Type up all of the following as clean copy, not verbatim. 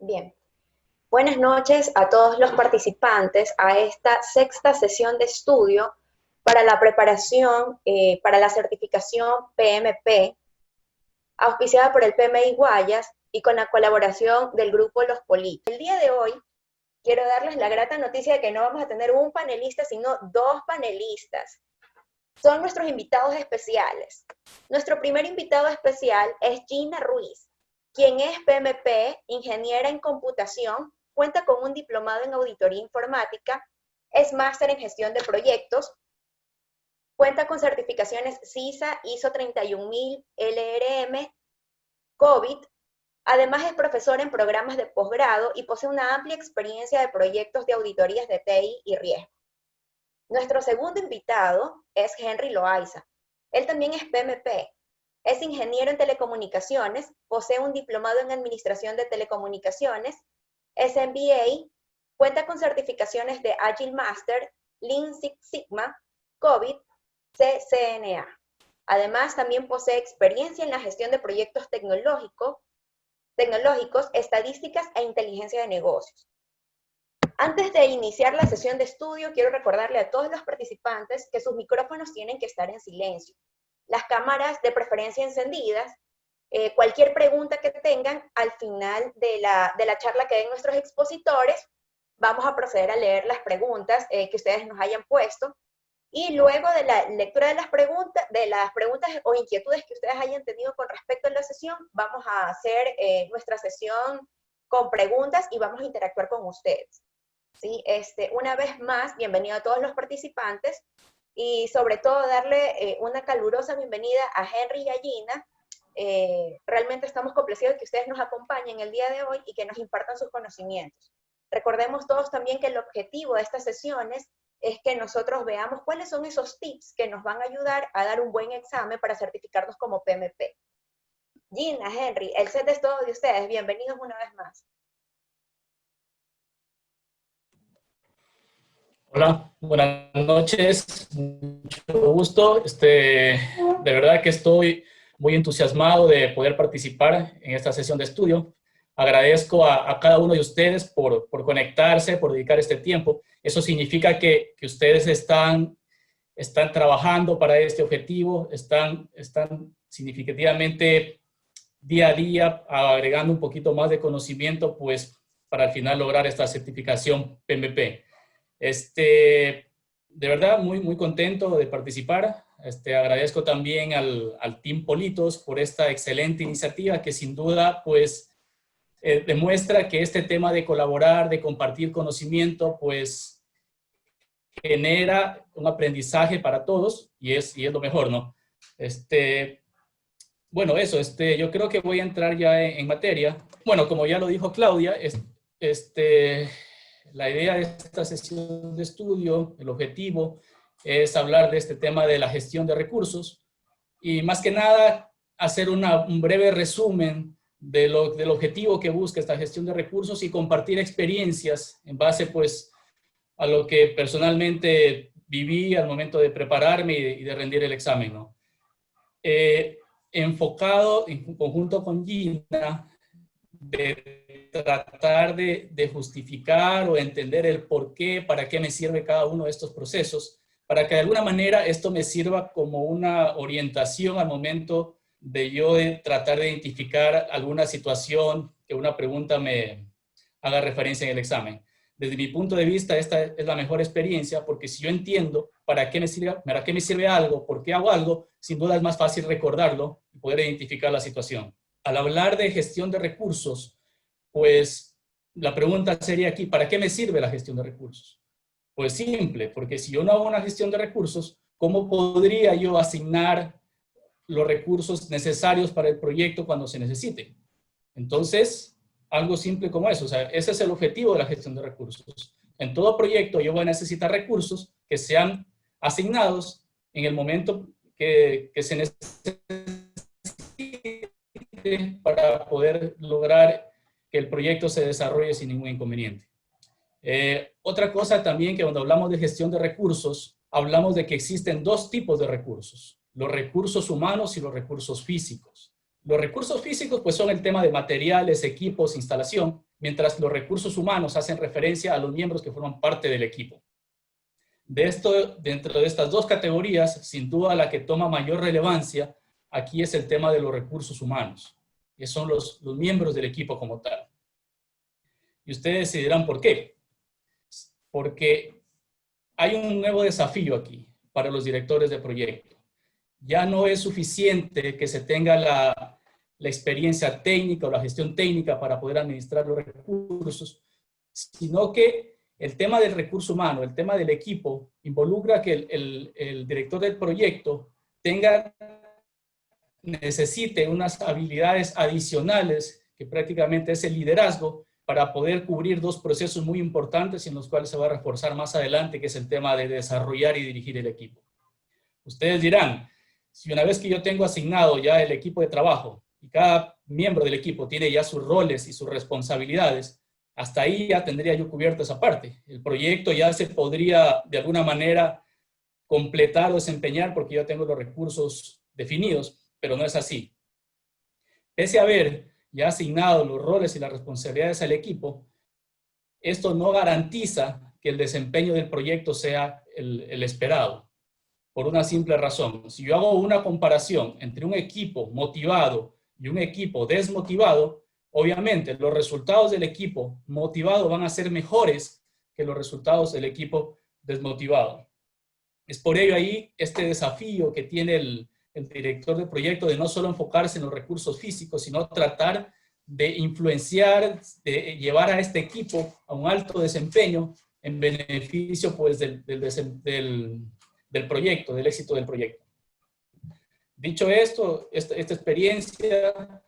Bien, buenas noches a todos los participantes a esta sexta sesión de estudio para la preparación para la certificación PMP, auspiciada por el PMI Guayas y con la colaboración del grupo Los Politos. El día de hoy quiero darles la grata noticia de que no vamos a tener un panelista, sino dos panelistas. Son nuestros invitados especiales. Nuestro primer invitado especial es Gina Ruiz, quien es PMP, ingeniera en computación, cuenta con un diplomado en auditoría informática, es máster en gestión de proyectos, cuenta con certificaciones CISA, ISO 31000, LRM, COVID, además es profesor en programas de posgrado y posee una amplia experiencia de proyectos de auditorías de TI y riesgo. Nuestro segundo invitado es Henry Loaiza. Él también es PMP. Es ingeniero en telecomunicaciones, posee un diplomado en administración de telecomunicaciones, es MBA, cuenta con certificaciones de Agile Master, Lean Six Sigma, COVID, CCNA. Además, también posee experiencia en la gestión de proyectos tecnológicos, estadísticas e inteligencia de negocios. Antes de iniciar la sesión de estudio, quiero recordarle a todos los participantes que sus micrófonos tienen que estar en silencio. Las cámaras de preferencia encendidas. Cualquier pregunta que tengan al final de la charla que den nuestros expositores, vamos a proceder a leer las preguntas que ustedes nos hayan puesto. Y luego de la lectura de las preguntas o inquietudes que ustedes hayan tenido con respecto a la sesión, vamos a hacer nuestra sesión con preguntas y vamos a interactuar con ustedes. ¿Sí? Una vez más, bienvenido a todos los participantes y sobre todo darle una calurosa bienvenida a Henry y a Gina. Realmente estamos complacidos de que ustedes nos acompañen el día de hoy y que nos impartan sus conocimientos. Recordemos todos también que el objetivo de estas sesiones es que nosotros veamos cuáles son esos tips que nos van a ayudar a dar un buen examen para certificarnos como PMP. Gina, Henry, el set es todo de ustedes. Bienvenidos una vez más. Hola, buenas noches, mucho gusto. De verdad que estoy muy entusiasmado de poder participar en esta sesión de estudio. Agradezco a cada uno de ustedes por conectarse, por dedicar este tiempo. Eso significa que ustedes están trabajando para este objetivo, están significativamente día a día agregando un poquito más de conocimiento, pues para al final lograr esta certificación PMP. De verdad, muy contento de participar. Agradezco también al Team Politos por esta excelente iniciativa que sin duda, pues, demuestra que este tema de colaborar, de compartir conocimiento, pues, genera un aprendizaje para todos y es lo mejor, ¿no? Bueno, eso, yo creo que voy a entrar ya en materia. Bueno, como ya lo dijo Claudia, la idea de esta sesión de estudio, el objetivo, es hablar de este tema de la gestión de recursos y más que nada hacer un breve resumen del objetivo que busca esta gestión de recursos y compartir experiencias en base pues a lo que personalmente viví al momento de prepararme y de rendir el examen, ¿no? Enfocado en conjunto con Gina, de tratar de justificar o entender el por qué, para qué me sirve cada uno de estos procesos, para que de alguna manera esto me sirva como una orientación al momento de yo tratar de identificar alguna situación que una pregunta me haga referencia en el examen. Desde mi punto de vista, esta es la mejor experiencia, porque si yo entiendo para qué me sirve algo, por qué hago algo, sin duda es más fácil recordarlo y poder identificar la situación. Al hablar de gestión de recursos, pues la pregunta sería aquí, ¿para qué me sirve la gestión de recursos? Pues simple, porque si yo no hago una gestión de recursos, ¿cómo podría yo asignar los recursos necesarios para el proyecto cuando se necesite? Entonces, algo simple como eso, o sea, ese es el objetivo de la gestión de recursos. En todo proyecto yo voy a necesitar recursos que sean asignados en el momento que se necesite para poder lograr que el proyecto se desarrolle sin ningún inconveniente. Otra cosa también que cuando hablamos de gestión de recursos, hablamos de que existen dos tipos de recursos, los recursos humanos y los recursos físicos. Los recursos físicos pues son el tema de materiales, equipos, instalación, mientras los recursos humanos hacen referencia a los miembros que forman parte del equipo. Dentro de estas dos categorías, sin duda la que toma mayor relevancia aquí es el tema de los recursos humanos, que son los miembros del equipo como tal. Y ustedes se dirán, ¿por qué? Porque hay un nuevo desafío aquí para los directores de proyecto. Ya no es suficiente que se tenga la experiencia técnica o la gestión técnica para poder administrar los recursos, sino que el tema del recurso humano, el tema del equipo, involucra que el director del proyecto necesite unas habilidades adicionales, que prácticamente es el liderazgo, para poder cubrir dos procesos muy importantes en los cuales se va a reforzar más adelante, que es el tema de desarrollar y dirigir el equipo. Ustedes dirán, si una vez que yo tengo asignado ya el equipo de trabajo y cada miembro del equipo tiene ya sus roles y sus responsabilidades, hasta ahí ya tendría yo cubierto esa parte. El proyecto ya se podría de alguna manera completar o desempeñar porque yo tengo los recursos definidos, pero no es así. Pese a haber ya asignado los roles y las responsabilidades al equipo, esto no garantiza que el desempeño del proyecto sea el esperado, por una simple razón. Si yo hago una comparación entre un equipo motivado y un equipo desmotivado, obviamente los resultados del equipo motivado van a ser mejores que los resultados del equipo desmotivado. Es por ello ahí este desafío que tiene el director de proyecto de no solo enfocarse en los recursos físicos, sino tratar de influenciar, de llevar a este equipo a un alto desempeño en beneficio pues, del proyecto, del éxito del proyecto. Dicho esto, esta experiencia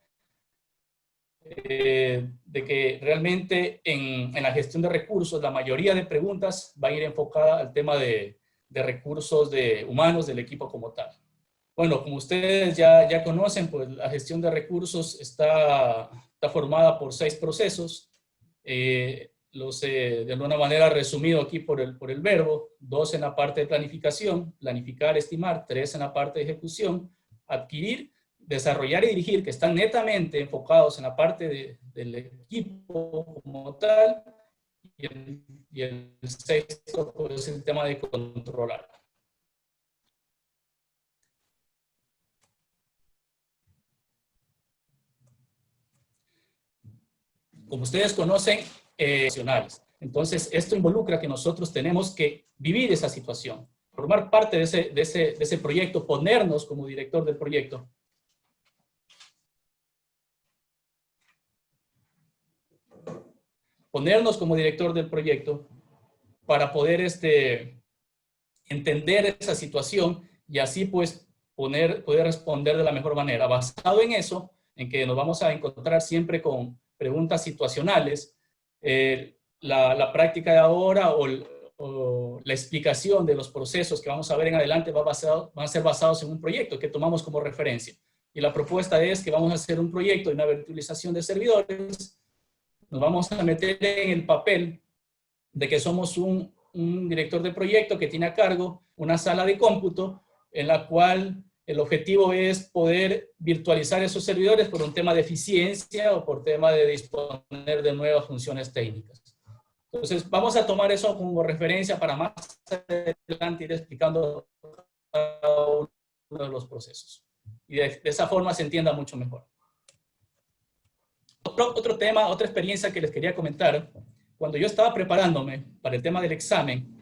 de que realmente en la gestión de recursos, la mayoría de preguntas va a ir enfocada al tema de recursos humanos del equipo como tal. Bueno, como ustedes ya conocen, pues la gestión de recursos está formada por 6 procesos. De alguna manera resumido aquí por el verbo, 2 en la parte de planificación, planificar, estimar, 3 en la parte de ejecución, adquirir, desarrollar y dirigir, que están netamente enfocados en la parte del equipo como tal, y el 6º pues, es el tema de controlar. Como ustedes conocen, entonces esto involucra que nosotros tenemos que vivir esa situación, formar parte de ese proyecto, ponernos como director del proyecto. Ponernos como director del proyecto para poder entender esa situación y así pues poder responder de la mejor manera. Basado en eso, en que nos vamos a encontrar siempre con preguntas situacionales, la práctica de ahora o la explicación de los procesos que vamos a ver en adelante van a ser basados en un proyecto que tomamos como referencia. Y la propuesta es que vamos a hacer un proyecto de una virtualización de servidores. Nos vamos a meter en el papel de que somos un director de proyecto que tiene a cargo una sala de cómputo en la cual el objetivo es poder virtualizar esos servidores por un tema de eficiencia o por tema de disponer de nuevas funciones técnicas. Entonces, vamos a tomar eso como referencia para más adelante ir explicando cada uno de los procesos. Y de esa forma se entienda mucho mejor. Otro tema, otra experiencia que les quería comentar. Cuando yo estaba preparándome para el tema del examen,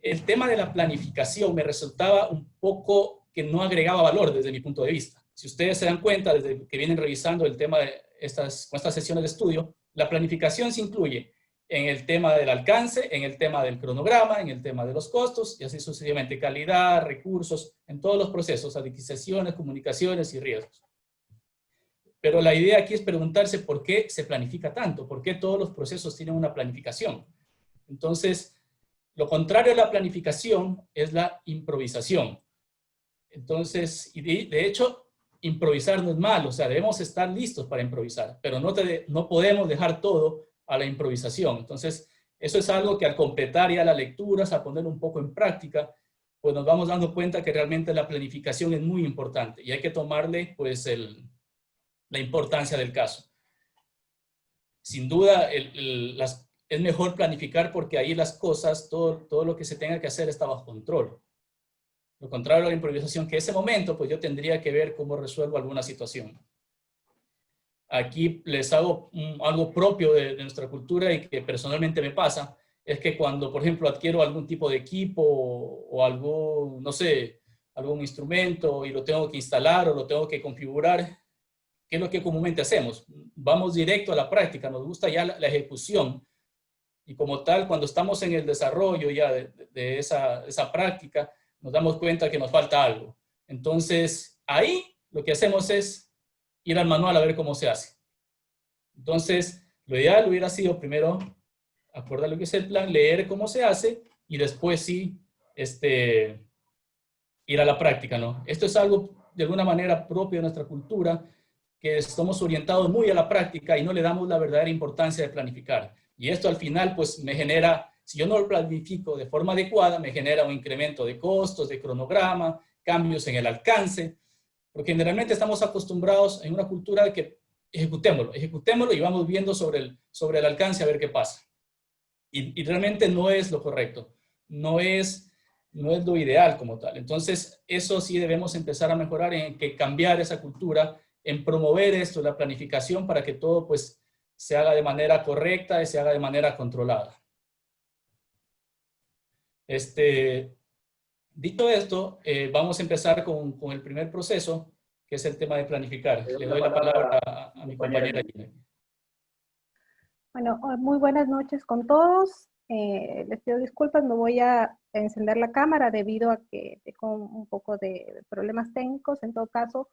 el tema de la planificación me resultaba un poco que no agregaba valor desde mi punto de vista. Si ustedes se dan cuenta, desde que vienen revisando el tema de estas sesiones de estudio, la planificación se incluye en el tema del alcance, en el tema del cronograma, en el tema de los costos, y así sucesivamente, calidad, recursos, en todos los procesos, adquisiciones, comunicaciones y riesgos. Pero la idea aquí es preguntarse por qué se planifica tanto, por qué todos los procesos tienen una planificación. Entonces, lo contrario a la planificación es la improvisación. Entonces, y de hecho, improvisar no es malo, o sea, debemos estar listos para improvisar, pero no podemos dejar todo a la improvisación. Entonces, eso es algo que al completar ya las lecturas, a poner un poco en práctica, pues nos vamos dando cuenta que realmente la planificación es muy importante y hay que tomarle, pues, la importancia del caso. sin duda es mejor planificar porque ahí las cosas, todo lo que se tenga que hacer está bajo control. Lo contrario a la improvisación, que ese momento pues yo tendría que ver cómo resuelvo alguna situación. Aquí les hago algo propio de nuestra cultura y que personalmente me pasa, es que cuando, por ejemplo, adquiero algún tipo de equipo o algún, no sé, algún instrumento y lo tengo que instalar o lo tengo que configurar, ¿qué es lo que comúnmente hacemos? Vamos directo a la práctica, nos gusta ya la ejecución. Y como tal, cuando estamos en el desarrollo ya de esa práctica, nos damos cuenta que nos falta algo. Entonces, ahí lo que hacemos es ir al manual a ver cómo se hace. Entonces, lo ideal hubiera sido primero acordar lo que es el plan, leer cómo se hace y después sí ir a la práctica, ¿no? Esto es algo de alguna manera propio de nuestra cultura, que estamos orientados muy a la práctica y no le damos la verdadera importancia de planificar. Y esto al final, pues me genera, si yo no lo planifico de forma adecuada, me genera un incremento de costos, de cronograma, cambios en el alcance, porque generalmente estamos acostumbrados en una cultura de que ejecutémoslo y vamos viendo sobre el alcance a ver qué pasa. Y realmente no es lo correcto, no es lo ideal como tal. Entonces, eso sí debemos empezar a mejorar, en que cambiar esa cultura, en promover esto, la planificación, para que todo pues se haga de manera correcta y se haga de manera controlada. Dicho esto, vamos a empezar con el primer proceso, que es el tema de planificar. Le doy la palabra a mi compañera Gina. Bueno, muy buenas noches con todos. Les pido disculpas, no voy a encender la cámara debido a que tengo un poco de problemas técnicos. En todo caso,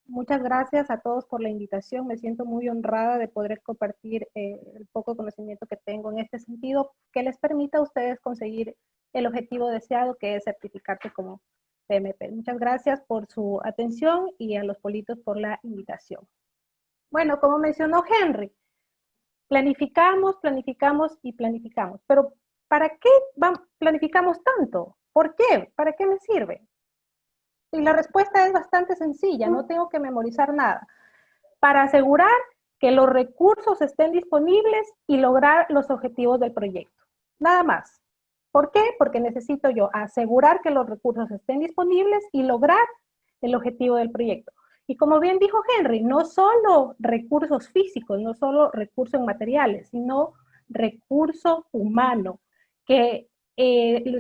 muchas gracias a todos por la invitación. Me siento muy honrada de poder compartir el poco conocimiento que tengo en este sentido, que les permita a ustedes conseguir el objetivo deseado, que es certificarse como PMP. Muchas gracias por su atención y a los politos por la invitación. Bueno, como mencionó Henry, planificamos, planificamos y planificamos. Pero ¿para qué planificamos tanto? ¿Por qué? ¿Para qué me sirve? Y la respuesta es bastante sencilla, no tengo que memorizar nada. Para asegurar que los recursos estén disponibles y lograr los objetivos del proyecto. Nada más. ¿Por qué? Porque necesito yo asegurar que los recursos estén disponibles y lograr el objetivo del proyecto. Y como bien dijo Henry, no solo recursos físicos, no solo recursos materiales, sino recurso humano, que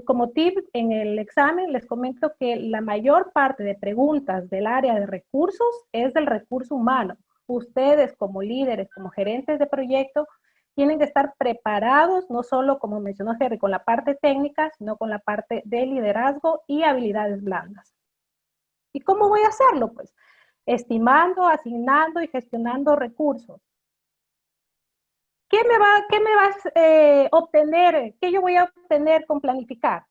como tip en el examen les comento que la mayor parte de preguntas del área de recursos es del recurso humano. Ustedes como líderes, como gerentes de proyecto, tienen que estar preparados, no solo, como mencionó Henry, con la parte técnica, sino con la parte de liderazgo y habilidades blandas. ¿Y cómo voy a hacerlo? Pues estimando, asignando y gestionando recursos. ¿Qué me vas a obtener? ¿Qué yo voy a obtener con planificar?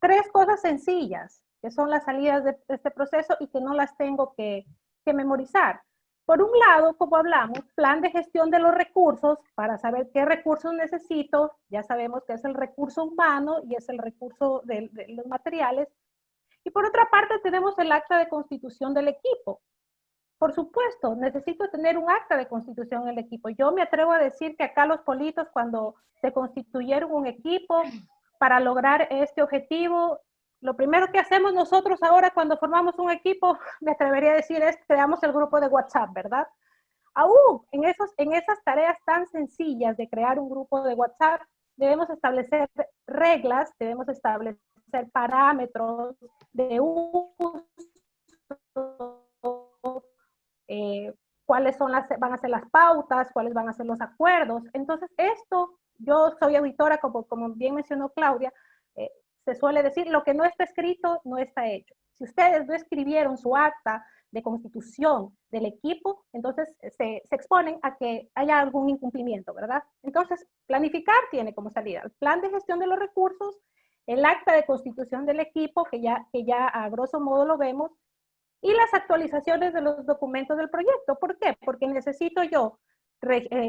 3 cosas sencillas, que son las salidas de este proceso y que no las tengo que memorizar. Por un lado, como hablamos, plan de gestión de los recursos, para saber qué recursos necesito. Ya sabemos que es el recurso humano y es el recurso de los materiales. Y por otra parte, tenemos el acta de constitución del equipo. Por supuesto, necesito tener un acta de constitución en el equipo. Yo me atrevo a decir que acá los politos, cuando se constituyeron un equipo para lograr este objetivo, lo primero que hacemos nosotros ahora cuando formamos un equipo, me atrevería a decir, es creamos el grupo de WhatsApp, ¿verdad? Aún en esas tareas tan sencillas de crear un grupo de WhatsApp, debemos establecer reglas, debemos establecer parámetros de uso, cuáles van a ser las pautas, cuáles van a ser los acuerdos. Entonces, esto, yo soy auditora, como bien mencionó Claudia, se suele decir, lo que no está escrito no está hecho. Si ustedes no escribieron su acta de constitución del equipo, entonces se exponen a que haya algún incumplimiento, ¿verdad? Entonces, planificar tiene como salida el plan de gestión de los recursos, el acta de constitución del equipo, que ya a grosso modo lo vemos, y las actualizaciones de los documentos del proyecto. ¿Por qué? Porque necesito yo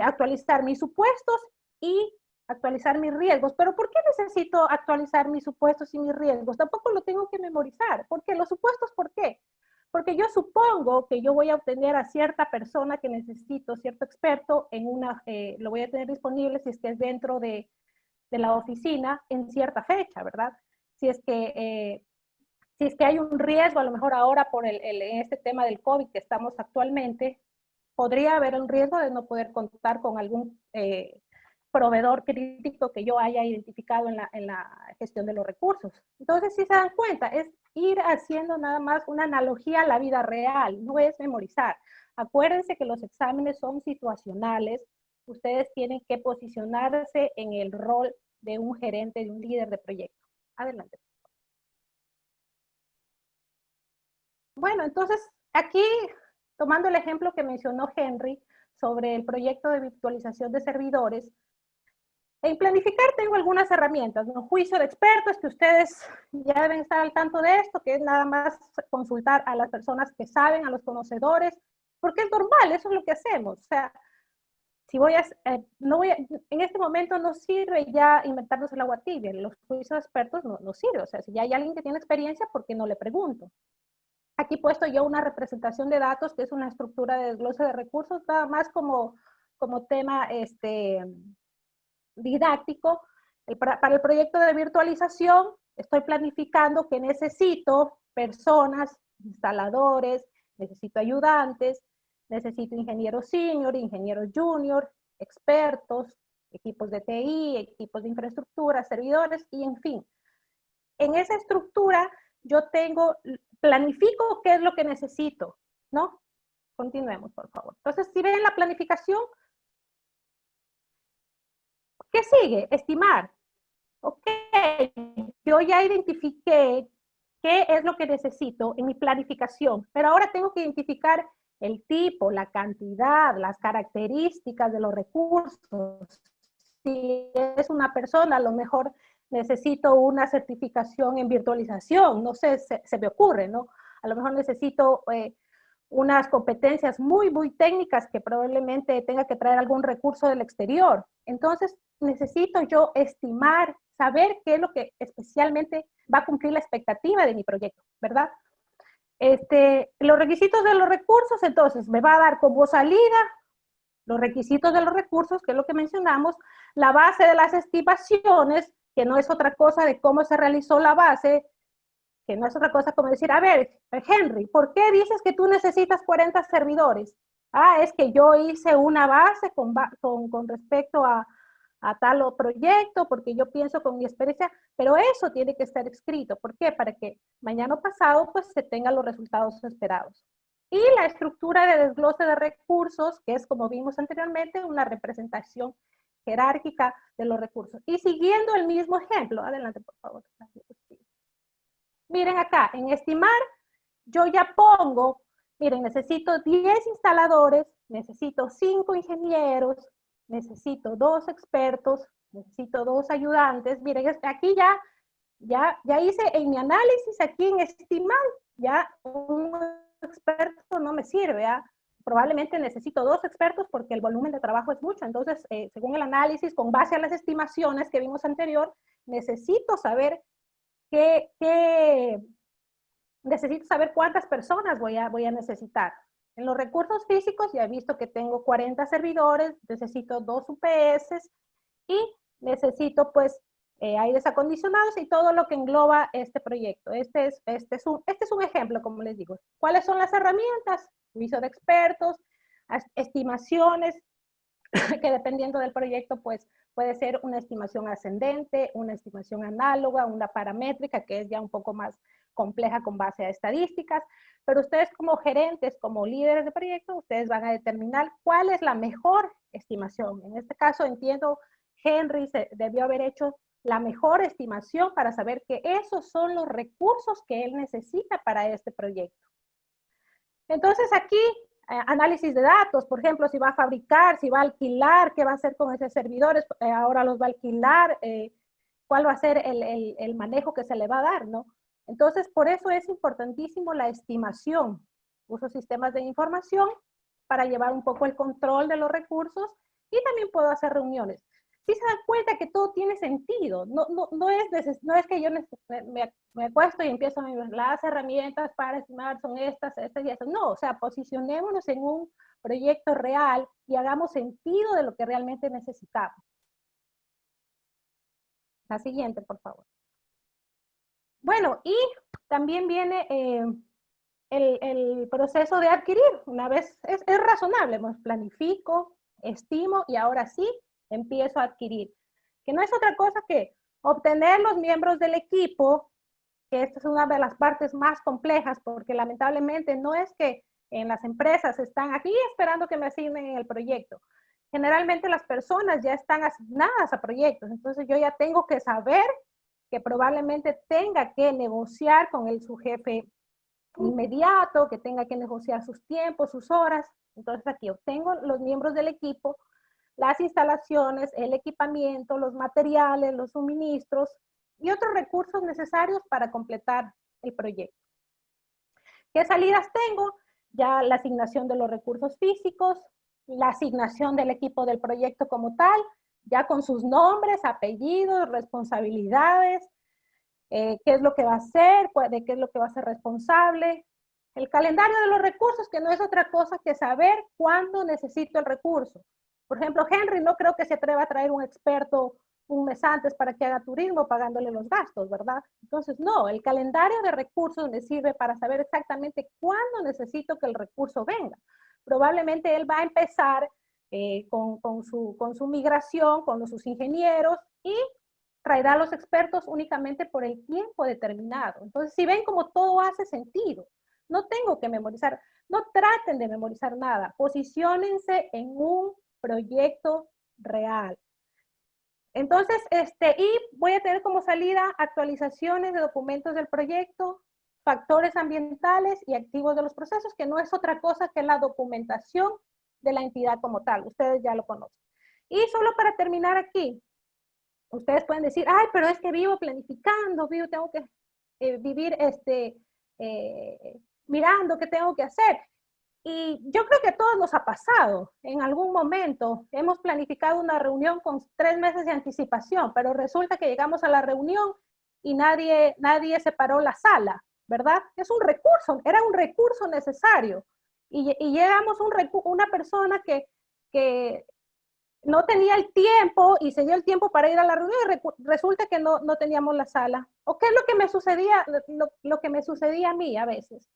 actualizar mis supuestos y actualizar mis riesgos. ¿Pero por qué necesito actualizar mis supuestos y mis riesgos? Tampoco lo tengo que memorizar. ¿Por qué? Los supuestos, ¿por qué? porque yo supongo que yo voy a obtener a cierta persona que necesito, cierto experto, lo voy a tener disponible si es que es dentro de la oficina en cierta fecha, ¿verdad? Si es que hay un riesgo, a lo mejor ahora por este tema del COVID que estamos actualmente, podría haber un riesgo de no poder contar con algún proveedor crítico que yo haya identificado en la gestión de los recursos. Entonces, si se dan cuenta, es ir haciendo nada más una analogía a la vida real, no es memorizar. Acuérdense que los exámenes son situacionales, ustedes tienen que posicionarse en el rol de un gerente, de un líder de proyecto. Adelante. Bueno, entonces aquí, tomando el ejemplo que mencionó Henry sobre el proyecto de virtualización de servidores, en planificar tengo algunas herramientas, ¿no? Juicio de expertos, que ustedes ya deben estar al tanto de esto, que es nada más consultar a las personas que saben, a los conocedores, porque es normal, eso es lo que hacemos. O sea, si en este momento no sirve ya inventarnos el agua tibia, los juicios de expertos no sirve. O sea, si ya hay alguien que tiene experiencia, ¿por qué no le pregunto? Aquí he puesto yo una representación de datos, que es una estructura de desglose de recursos, nada más como tema didáctico. Para el proyecto de virtualización, estoy planificando que necesito personas, instaladores, necesito ayudantes, necesito ingenieros senior, ingenieros junior, expertos, equipos de TI, equipos de infraestructura, servidores, y en fin. En esa estructura yo planifico qué es lo que necesito, ¿no? Continuemos, por favor. Entonces, si ven la planificación, ¿qué sigue? Estimar. Ok, yo ya identifiqué qué es lo que necesito en mi planificación, pero ahora tengo que identificar el tipo, la cantidad, las características de los recursos. Si es una persona, a lo mejor necesito una certificación en virtualización, no sé, se me ocurre, ¿no? A lo mejor necesito unas competencias muy, muy técnicas que probablemente tenga que traer algún recurso del exterior. Entonces, necesito yo estimar, saber qué es lo que especialmente va a cumplir la expectativa de mi proyecto, ¿verdad? Los requisitos de los recursos, entonces, me va a dar como salida los requisitos de los recursos, que es lo que mencionamos, la base de las estimaciones, que no es otra cosa de cómo se realizó la base, que no es otra cosa como decir, a ver, Henry, ¿por qué dices que tú necesitas 40 servidores? Ah, es que yo hice una base con respecto a tal proyecto, porque yo pienso con mi experiencia, pero eso tiene que estar escrito. ¿Por qué? Para que mañana pasado pues se tengan los resultados esperados. Y la estructura de desglose de recursos, que es como vimos anteriormente, una representación jerárquica de los recursos. Y siguiendo el mismo ejemplo, adelante por favor. Miren acá, en estimar, yo ya pongo, miren, necesito 10 instaladores, necesito 5 ingenieros, necesito 2 expertos, necesito 2 ayudantes. Miren, aquí ya hice en mi análisis, aquí en estimar, ya un experto no me sirve, ¿ah? Probablemente necesito 2 expertos porque el volumen de trabajo es mucho. Entonces, según el análisis, con base a las estimaciones que vimos anterior, necesito saber necesito saber cuántas personas voy a necesitar. En los recursos físicos ya he visto que tengo 40 servidores, necesito 2 UPS y necesito pues aires acondicionados y todo lo que engloba este proyecto. Este es un ejemplo, como les digo. ¿Cuáles son las herramientas? Juicio de expertos, estimaciones, que dependiendo del proyecto, pues puede ser una estimación ascendente, una estimación análoga, una paramétrica, que es ya un poco más compleja con base a estadísticas, pero ustedes como gerentes, como líderes de proyecto, ustedes van a determinar cuál es la mejor estimación. En este caso, entiendo, Henry debió haber hecho la mejor estimación para saber que esos son los recursos que él necesita para este proyecto. Entonces aquí, análisis de datos, por ejemplo, si va a fabricar, si va a alquilar, qué va a hacer con esos servidores, ahora los va a alquilar, cuál va a ser el manejo que se le va a dar, ¿no? Entonces, por eso es importantísimo la estimación. Uso sistemas de información para llevar un poco el control de los recursos y también puedo hacer reuniones. sí se dan cuenta que todo tiene sentido. No es que yo me acuesto y empiezo a ver las herramientas para estimar son estas y estas. No, o sea, posicionémonos en un proyecto real y hagamos sentido de lo que realmente necesitamos. La siguiente, por favor. Bueno, y también viene el proceso de adquirir. Una vez es razonable, pues planifico, estimo y ahora sí empiezo a adquirir. Que no es otra cosa que obtener los miembros del equipo, que esta es una de las partes más complejas, porque lamentablemente no es que en las empresas están aquí esperando que me asignen en el proyecto. Generalmente las personas ya están asignadas a proyectos, entonces yo ya tengo que saber que probablemente tenga que negociar con su jefe inmediato, que tenga que negociar sus tiempos, sus horas. Entonces aquí obtengo los miembros del equipo, las instalaciones, el equipamiento, los materiales, los suministros y otros recursos necesarios para completar el proyecto. ¿Qué salidas tengo? Ya la asignación de los recursos físicos, la asignación del equipo del proyecto como tal, ya con sus nombres, apellidos, responsabilidades, qué es lo que va a hacer, de qué es lo que va a ser responsable. El calendario de los recursos, que no es otra cosa que saber cuándo necesito el recurso. Por ejemplo, Henry no creo que se atreva a traer un experto un mes antes para que haga turismo pagándole los gastos, ¿verdad? Entonces, no, el calendario de recursos me sirve para saber exactamente cuándo necesito que el recurso venga. Probablemente él va a empezar con su migración, con sus ingenieros y traerá a los expertos únicamente por el tiempo determinado. Entonces, si ven como todo hace sentido, no tengo que memorizar, no traten de memorizar nada, posiciónense en un proyecto real. Entonces, y voy a tener como salida actualizaciones de documentos del proyecto, factores ambientales y activos de los procesos, que no es otra cosa que la documentación de la entidad como tal. Ustedes ya lo conocen. Y solo para terminar aquí, ustedes pueden decir, ay, pero es que vivo planificando, tengo que vivir mirando qué tengo que hacer. Y yo creo que a todos nos ha pasado. En algún momento hemos planificado una reunión con 3 meses de anticipación, pero resulta que llegamos a la reunión y nadie separó la sala, ¿verdad? Es un recurso, era un recurso necesario. Y llegamos una persona que no tenía el tiempo y se dio el tiempo para ir a la reunión y resulta que no teníamos la sala. ¿O qué es lo que me sucedía, lo que me sucedía a mí a veces?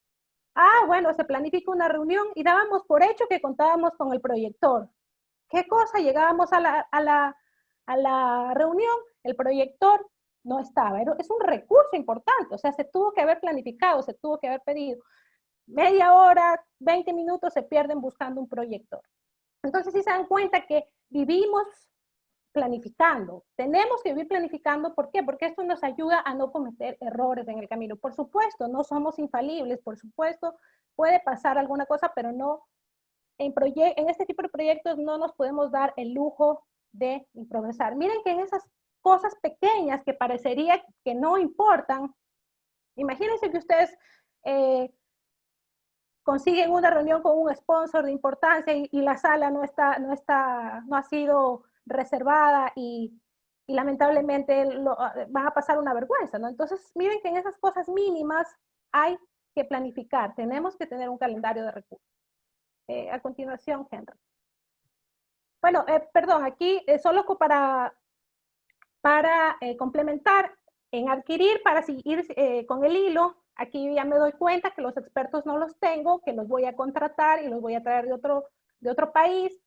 Ah, bueno, se planificó una reunión y dábamos por hecho que contábamos con el proyector. ¿Qué cosa? Llegábamos a la reunión, el proyector no estaba. Es un recurso importante, o sea, se tuvo que haber planificado, se tuvo que haber pedido. Media hora, 20 minutos se pierden buscando un proyector. Entonces, sí se dan cuenta que vivimos planificando. Tenemos que vivir planificando. ¿Por qué? Porque esto nos ayuda a no cometer errores en el camino. Por supuesto, no somos infalibles. Por supuesto, puede pasar alguna cosa, pero no. En este tipo de proyectos no nos podemos dar el lujo de improvisar. Miren que en esas cosas pequeñas que parecería que no importan, imagínense que ustedes consiguen una reunión con un sponsor de importancia y la sala no ha sido reservada y lamentablemente van a pasar una vergüenza, ¿no? Entonces, miren que en esas cosas mínimas hay que planificar, tenemos que tener un calendario de recursos. A continuación, Henry. Bueno, perdón, aquí solo para complementar, en adquirir, para seguir con el hilo, aquí ya me doy cuenta que los expertos no los tengo, que los voy a contratar y los voy a traer de otro país.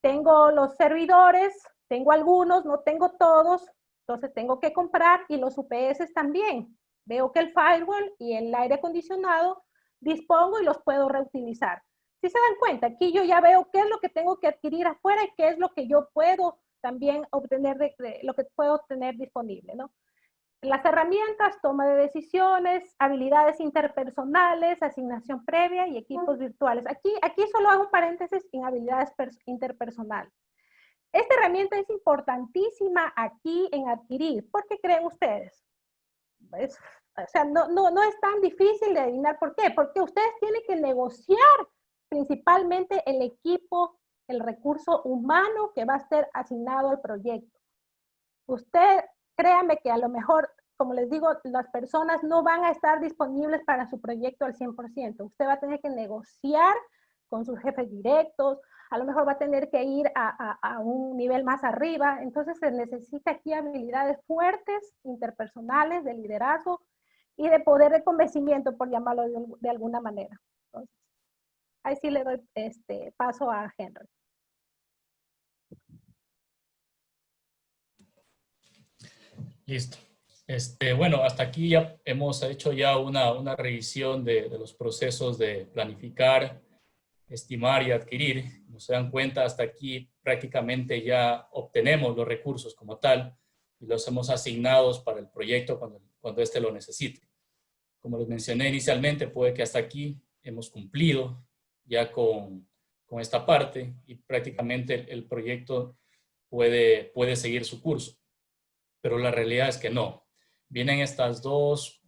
Tengo los servidores, tengo algunos, no tengo todos, entonces tengo que comprar y los UPS también. Veo que el firewall y el aire acondicionado dispongo y los puedo reutilizar. Si se dan cuenta, aquí yo ya veo qué es lo que tengo que adquirir afuera y qué es lo que yo puedo también obtener, lo que puedo tener disponible, ¿no? Las herramientas, toma de decisiones, habilidades interpersonales, asignación previa y equipos virtuales. Aquí solo hago paréntesis en habilidades interpersonales. Esta herramienta es importantísima aquí en adquirir. ¿Por qué creen ustedes? O sea, no es tan difícil de adivinar por qué. Porque ustedes tienen que negociar principalmente el equipo el recurso humano que va a ser asignado al proyecto. Usted, créame que a lo mejor, como les digo, las personas no van a estar disponibles para su proyecto al 100%. Usted va a tener que negociar con sus jefes directos, a lo mejor va a tener que ir a un nivel más arriba. Entonces se necesita aquí habilidades fuertes, interpersonales, de liderazgo y de poder de convencimiento, por llamarlo de alguna manera. Entonces, ahí sí le doy paso a Henry. Listo. Bueno, hasta aquí ya hemos hecho ya una revisión de los procesos de planificar, estimar y adquirir. Como se dan cuenta, hasta aquí prácticamente ya obtenemos los recursos como tal y los hemos asignados para el proyecto cuando éste lo necesite. Como les mencioné inicialmente, puede que hasta aquí hemos cumplido ya con esta parte y prácticamente el proyecto puede seguir su curso. Pero la realidad es que no. Vienen estos dos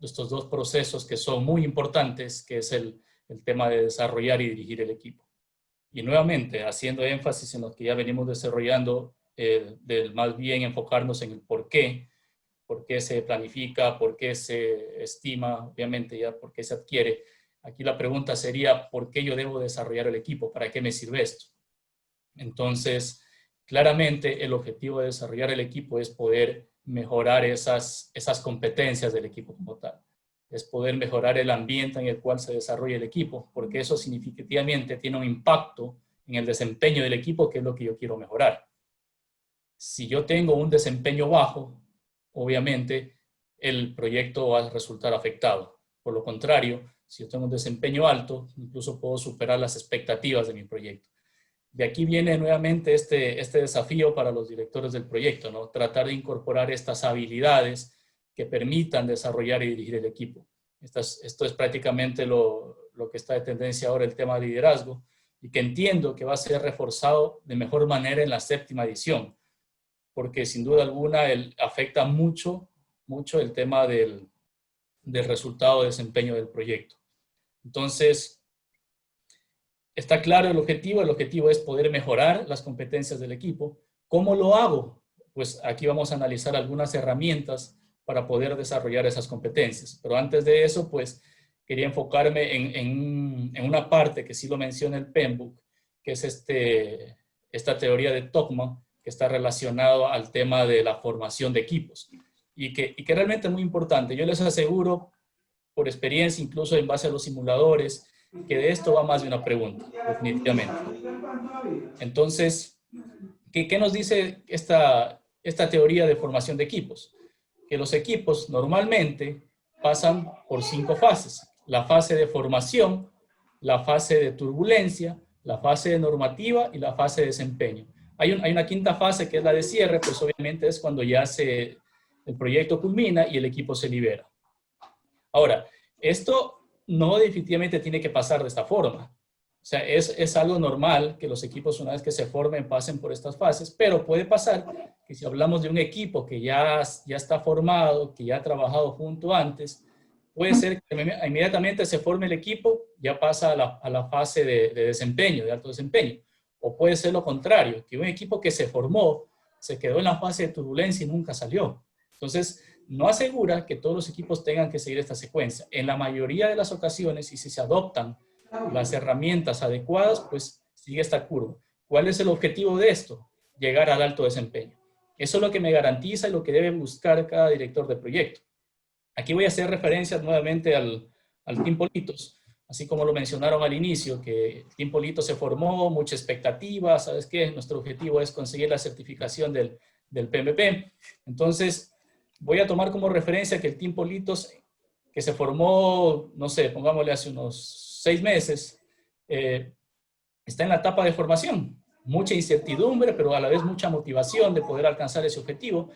procesos que son muy importantes, que es el tema de desarrollar y dirigir el equipo. Y nuevamente, haciendo énfasis en lo que ya venimos desarrollando, del más bien enfocarnos en el por qué se planifica, por qué se estima, obviamente ya por qué se adquiere. Aquí la pregunta sería, ¿por qué yo debo desarrollar el equipo? ¿Para qué me sirve esto? Entonces, claramente el objetivo de desarrollar el equipo es poder mejorar esas competencias del equipo como tal. Es poder mejorar el ambiente en el cual se desarrolla el equipo, porque eso significativamente tiene un impacto en el desempeño del equipo, que es lo que yo quiero mejorar. Si yo tengo un desempeño bajo, obviamente el proyecto va a resultar afectado. Por lo contrario, si yo tengo un desempeño alto, incluso puedo superar las expectativas de mi proyecto. De aquí viene nuevamente este desafío para los directores del proyecto, ¿no? Tratar de incorporar estas habilidades que permitan desarrollar y dirigir el equipo. Esto es prácticamente lo que está de tendencia ahora, el tema de liderazgo, y que entiendo que va a ser reforzado de mejor manera en la 7ª edición, porque sin duda alguna afecta mucho el tema del resultado de desempeño del proyecto. Entonces, está claro el objetivo es poder mejorar las competencias del equipo. ¿Cómo lo hago? Pues aquí vamos a analizar algunas herramientas para poder desarrollar esas competencias. Pero antes de eso, pues quería enfocarme en una parte que sí lo menciona el PMBOK, que es esta teoría de Tokman, que está relacionado al tema de la formación de equipos y que realmente es muy importante. Yo les aseguro, por experiencia, incluso en base a los simuladores, que de esto va más de una pregunta, definitivamente. Entonces, ¿qué nos dice esta teoría de formación de equipos? Que los equipos normalmente pasan por 5 fases. La fase de formación, la fase de turbulencia, la fase de normativa y la fase de desempeño. Hay una 5ª fase que es la de cierre, pues obviamente es cuando ya el proyecto culmina y el equipo se libera. Ahora, esto no definitivamente tiene que pasar de esta forma. O sea, es algo normal que los equipos, una vez que se formen, pasen por estas fases, pero puede pasar que si hablamos de un equipo que ya está formado, que ya ha trabajado junto antes, puede ser que inmediatamente se forme el equipo, ya pasa a la fase de desempeño, de alto desempeño. O puede ser lo contrario, que un equipo que se formó, se quedó en la fase de turbulencia y nunca salió. Entonces, no asegura que todos los equipos tengan que seguir esta secuencia. En la mayoría de las ocasiones, y si se adoptan las herramientas adecuadas, pues sigue esta curva. ¿Cuál es el objetivo de esto? Llegar al alto desempeño. Eso es lo que me garantiza y lo que debe buscar cada director de proyecto. Aquí voy a hacer referencias nuevamente al Team Politos, así como lo mencionaron al inicio, que el Team Politos se formó, mucha expectativa, ¿sabes qué? Nuestro objetivo es conseguir la certificación del PMP. Entonces, voy a tomar como referencia que el Team Politos, que se formó, no sé, pongámosle hace unos 6 meses, está en la etapa de formación. Mucha incertidumbre, pero a la vez mucha motivación de poder alcanzar ese objetivo.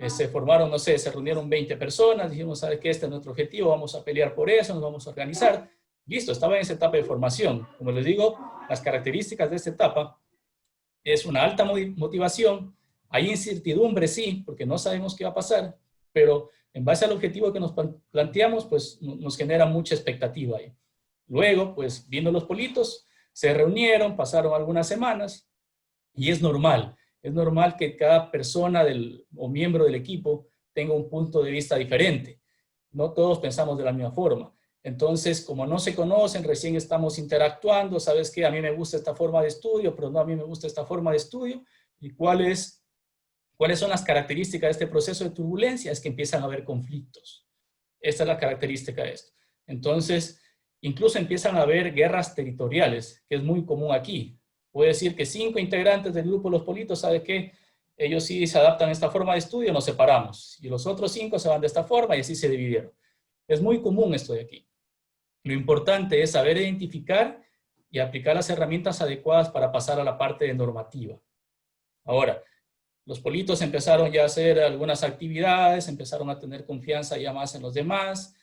Se formaron, no sé, se reunieron 20 personas, dijimos, ¿sabes qué? Este es nuestro objetivo, vamos a pelear por eso, nos vamos a organizar. Listo, estaba en esa etapa de formación. Como les digo, las características de esta etapa es una alta motivación, hay incertidumbre, sí, porque no sabemos qué va a pasar, pero en base al objetivo que nos planteamos, pues nos genera mucha expectativa ahí. Luego, pues, viendo los politos, Se reunieron, pasaron algunas semanas y es normal que cada persona o miembro del equipo tenga un punto de vista diferente. No todos pensamos de la misma forma. Entonces, como no se conocen, recién estamos interactuando, ¿sabes qué? A mí me gusta esta forma de estudio, pero no a mí me gusta esta forma de estudio. ¿Y cuáles son las características de este proceso de turbulencia? Es que empiezan a haber conflictos. Esta es la característica de esto. Entonces, incluso empiezan a haber guerras territoriales, que es muy común aquí. Puede decir que 5 integrantes del grupo Los Politos, ¿sabe qué? Ellos sí se adaptan a esta forma de estudio, nos separamos. Y los otros 5 se van de esta forma y así se dividieron. Es muy común esto de aquí. Lo importante es saber identificar y aplicar las herramientas adecuadas para pasar a la parte de normativa. Ahora, los politos empezaron ya a hacer algunas actividades, empezaron a tener confianza ya más en los demás,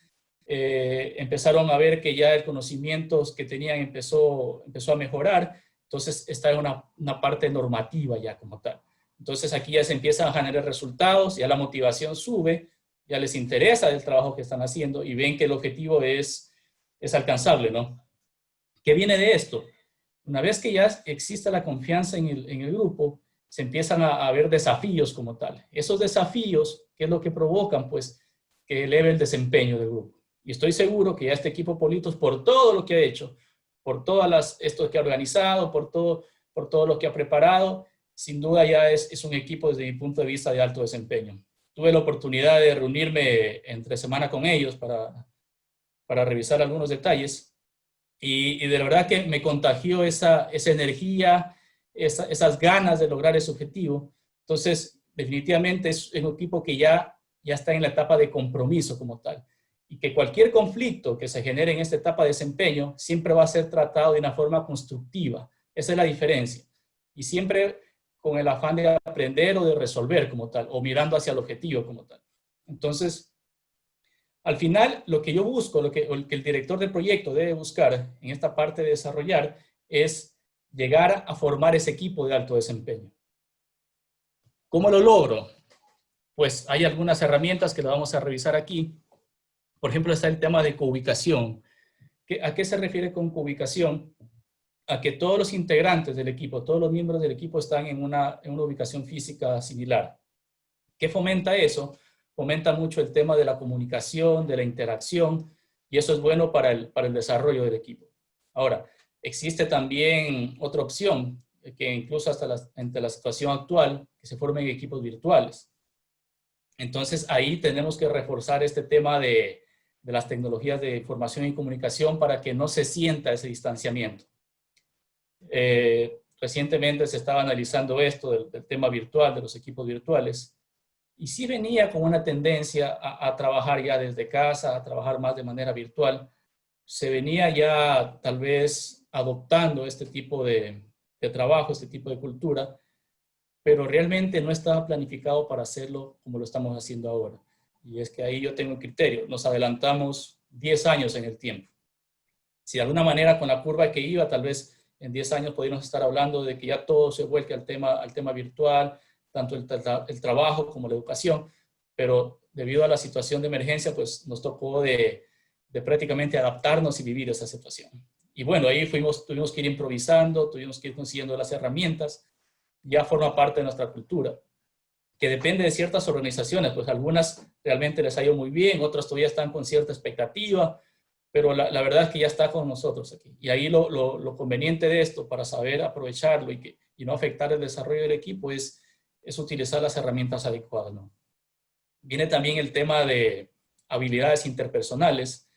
empezaron a ver que ya el conocimiento que tenían empezó a mejorar, entonces está en una parte normativa ya como tal. Entonces aquí ya se empiezan a generar resultados, ya la motivación sube, ya les interesa el trabajo que están haciendo y ven que el objetivo es alcanzable, ¿no? ¿Qué viene de esto? Una vez que ya existe la confianza en el grupo, se empiezan a ver desafíos como tal. Esos desafíos, ¿qué es lo que provocan? Pues que eleve el desempeño del grupo. Y estoy seguro que ya este equipo Politos, por todo lo que ha hecho, por esto que ha organizado, por todo lo que ha preparado, sin duda ya es un equipo desde mi punto de vista de alto desempeño. Tuve la oportunidad de reunirme entre semana con ellos para revisar algunos detalles y de la verdad que me contagió esa energía, esas ganas de lograr ese objetivo. Entonces, definitivamente es un equipo que ya está en la etapa de compromiso como tal. Y que cualquier conflicto que se genere en esta etapa de desempeño siempre va a ser tratado de una forma constructiva. Esa es la diferencia. Y siempre con el afán de aprender o de resolver como tal, o mirando hacia el objetivo como tal. Entonces, al final, lo que yo busco, lo que el director del proyecto debe buscar en esta parte de desarrollar es llegar a formar ese equipo de alto desempeño. ¿Cómo lo logro? Pues hay algunas herramientas que las vamos a revisar aquí. Por ejemplo, está el tema de coubicación. ¿A qué se refiere con coubicación? A que todos los integrantes del equipo, todos los miembros del equipo están en una ubicación física similar. ¿Qué fomenta eso? Fomenta mucho el tema de la comunicación, de la interacción, y eso es bueno para el desarrollo del equipo. Ahora, existe también otra opción, que incluso ante la situación actual, que se formen equipos virtuales. Entonces, ahí tenemos que reforzar este tema de las tecnologías de información y comunicación para que no se sienta ese distanciamiento. Recientemente se estaba analizando esto del tema virtual, de los equipos virtuales, y sí venía con una tendencia a trabajar ya desde casa, a trabajar más de manera virtual. Se venía ya tal vez adoptando este tipo de trabajo, este tipo de cultura, pero realmente no estaba planificado para hacerlo como lo estamos haciendo ahora. Y es que ahí yo tengo un criterio, nos adelantamos 10 años en el tiempo. Si de alguna manera con la curva que iba, tal vez en 10 años podríamos estar hablando de que ya todo se vuelque al tema virtual, tanto el trabajo como la educación, pero debido a la situación de emergencia, pues nos tocó de prácticamente adaptarnos y vivir esa situación. Y bueno, ahí tuvimos que ir improvisando, tuvimos que ir consiguiendo las herramientas, ya forma parte de nuestra cultura, que depende de ciertas organizaciones, pues algunas realmente les ha ido muy bien, otras todavía están con cierta expectativa, pero la verdad es que ya está con nosotros aquí. Y ahí lo conveniente de esto para saber aprovecharlo y no afectar el desarrollo del equipo es utilizar las herramientas adecuadas, ¿no? Viene también el tema de habilidades interpersonales,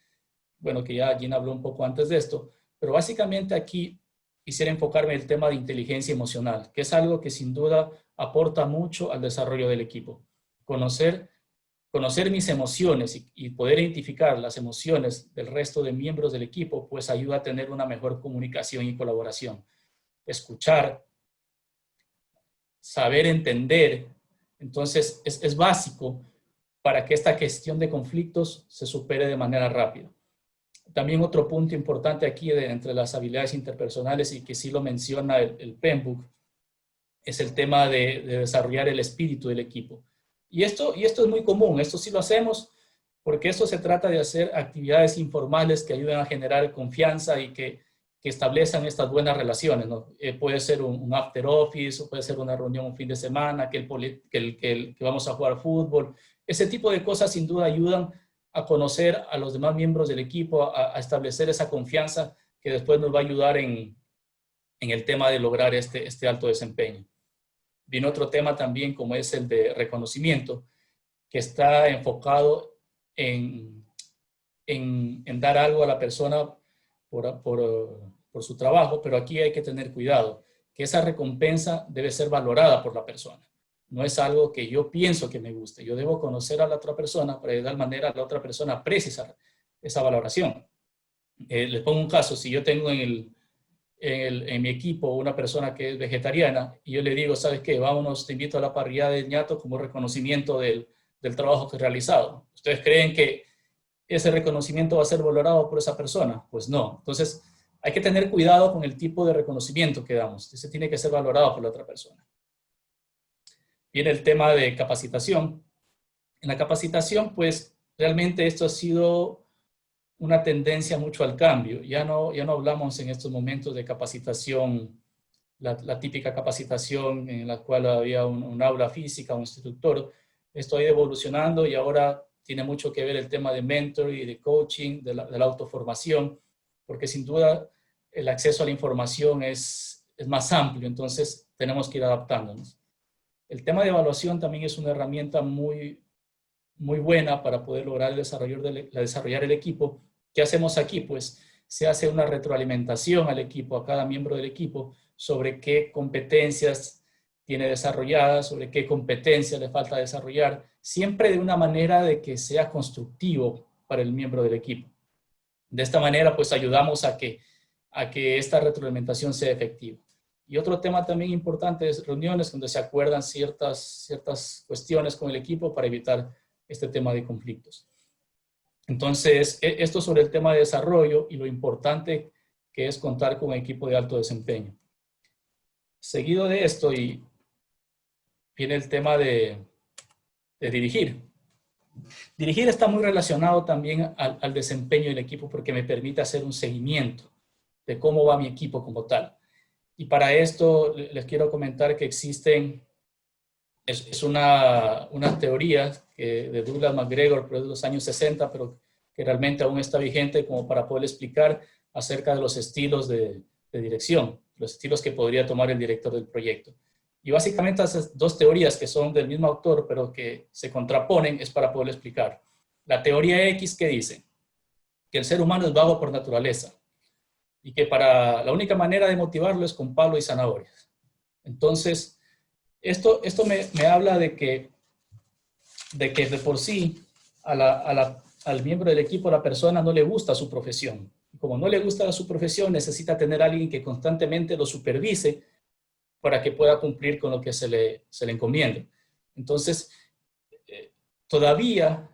bueno, que ya Gina habló un poco antes de esto, pero básicamente aquí quisiera enfocarme en el tema de inteligencia emocional, que es algo que sin duda aporta mucho al desarrollo del equipo. Conocer mis emociones y poder identificar las emociones del resto de miembros del equipo, pues ayuda a tener una mejor comunicación y colaboración. Escuchar, saber entender, entonces es básico para que esta gestión de conflictos se supere de manera rápida. También otro punto importante aquí entre las habilidades interpersonales y que sí lo menciona el PMBOK es el tema de desarrollar el espíritu del equipo. Y esto es muy común, esto sí lo hacemos porque esto se trata de hacer actividades informales que ayuden a generar confianza y que establezcan estas buenas relaciones, ¿no? Puede ser un after office, o puede ser una reunión un fin de semana, que vamos a jugar fútbol. Ese tipo de cosas sin duda ayudan a conocer a los demás miembros del equipo, a establecer esa confianza que después nos va a ayudar en el tema de lograr este alto desempeño. Viene otro tema también, como es el de reconocimiento, que está enfocado en dar algo a la persona por su trabajo, pero aquí hay que tener cuidado, que esa recompensa debe ser valorada por la persona. No es algo que yo pienso que me guste. Yo debo conocer a la otra persona para de tal manera la otra persona aprecie esa valoración. Les pongo un caso. Si yo tengo en mi equipo una persona que es vegetariana y yo le digo, ¿sabes qué? Vámonos, te invito a la parrilla del ñato como reconocimiento del trabajo que he realizado. ¿Ustedes creen que ese reconocimiento va a ser valorado por esa persona? Pues no. Entonces, hay que tener cuidado con el tipo de reconocimiento que damos. Ese tiene que ser valorado por la otra persona. Viene el tema de capacitación. En la capacitación, pues, realmente esto ha sido una tendencia mucho al cambio. Ya no hablamos en estos momentos de capacitación, la típica capacitación en la cual había un aula física, un instructor. Esto ha ido evolucionando y ahora tiene mucho que ver el tema de mentor y de coaching, de la autoformación, porque sin duda el acceso a la información es más amplio, entonces tenemos que ir adaptándonos. El tema de evaluación también es una herramienta muy, muy buena para poder lograr desarrollar el equipo. ¿Qué hacemos aquí? Pues se hace una retroalimentación al equipo, a cada miembro del equipo, sobre qué competencias tiene desarrolladas, sobre qué competencias le falta desarrollar, siempre de una manera de que sea constructivo para el miembro del equipo. De esta manera, pues ayudamos a que esta retroalimentación sea efectiva. Y otro tema también importante es reuniones donde se acuerdan ciertas cuestiones con el equipo para evitar este tema de conflictos. Entonces, esto sobre el tema de desarrollo y lo importante que es contar con un equipo de alto desempeño. Seguido de esto, y viene el tema de dirigir. Dirigir está muy relacionado también al desempeño del equipo porque me permite hacer un seguimiento de cómo va mi equipo como tal. Y para esto les quiero comentar que existen, es una teoría de Douglas McGregor, pero es de los años 60, pero que realmente aún está vigente como para poder explicar acerca de los estilos de dirección, los estilos que podría tomar el director del proyecto. Y básicamente esas dos teorías que son del mismo autor, pero que se contraponen, es para poder explicar. La teoría X, que dice que el ser humano es vago por naturaleza y que la única manera de motivarlo es con palo y zanahorias. Entonces, esto me habla de que de por sí al miembro del equipo, a la persona, no le gusta su profesión. Y como no le gusta su profesión, necesita tener a alguien que constantemente lo supervise para que pueda cumplir con lo que se le encomienda. Entonces, todavía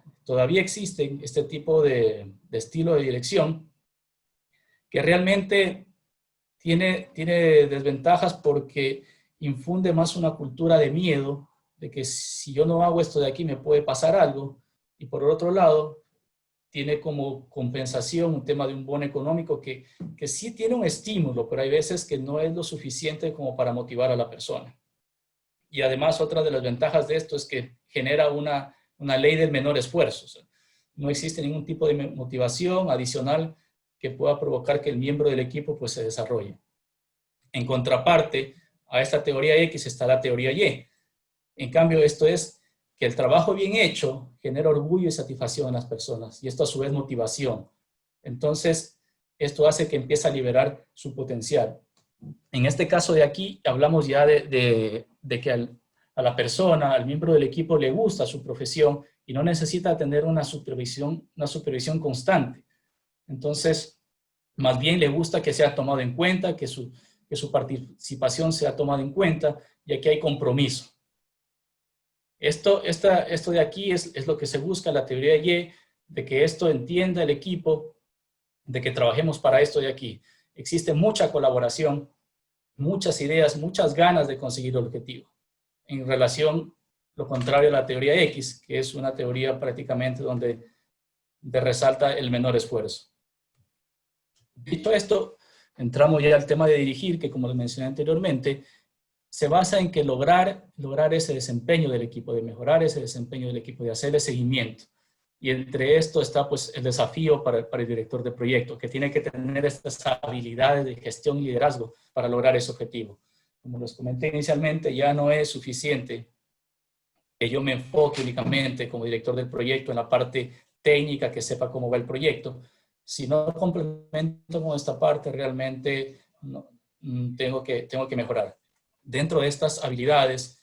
existen este tipo de estilo de dirección que realmente tiene desventajas porque infunde más una cultura de miedo, de que si yo no hago esto de aquí me puede pasar algo, y por otro lado, tiene como compensación un tema de un bono económico que sí tiene un estímulo, pero hay veces que no es lo suficiente como para motivar a la persona. Y además, otra de las ventajas de esto es que genera una ley del menor esfuerzo. O sea, no existe ningún tipo de motivación adicional que pueda provocar que el miembro del equipo pues, se desarrolle. En contraparte a esta teoría X está la teoría Y. En cambio, esto es que el trabajo bien hecho genera orgullo y satisfacción en las personas, y esto a su vez motivación. Entonces, esto hace que empiece a liberar su potencial. En este caso de aquí, hablamos ya de que a la persona, al miembro del equipo, le gusta su profesión y no necesita tener una supervisión constante. Entonces, más bien le gusta que sea tomado en cuenta, que su participación sea tomada en cuenta, y aquí hay compromiso. Esto de aquí es lo que se busca, la teoría Y, de que esto entienda el equipo, de que trabajemos para esto de aquí. Existe mucha colaboración, muchas ideas, muchas ganas de conseguir el objetivo. En relación, lo contrario a la teoría X, que es una teoría prácticamente donde resalta el menor esfuerzo. Dicho esto, entramos ya al tema de dirigir, que como les mencioné anteriormente, se basa en que lograr ese desempeño del equipo, de mejorar ese desempeño del equipo, de hacerle seguimiento. Y entre esto está pues el desafío para el director de proyecto, que tiene que tener estas habilidades de gestión y liderazgo para lograr ese objetivo. Como les comenté inicialmente, ya no es suficiente que yo me enfoque únicamente como director del proyecto en la parte técnica, que sepa cómo va el proyecto. Si no complemento con esta parte, realmente no, tengo que mejorar. Dentro de estas habilidades,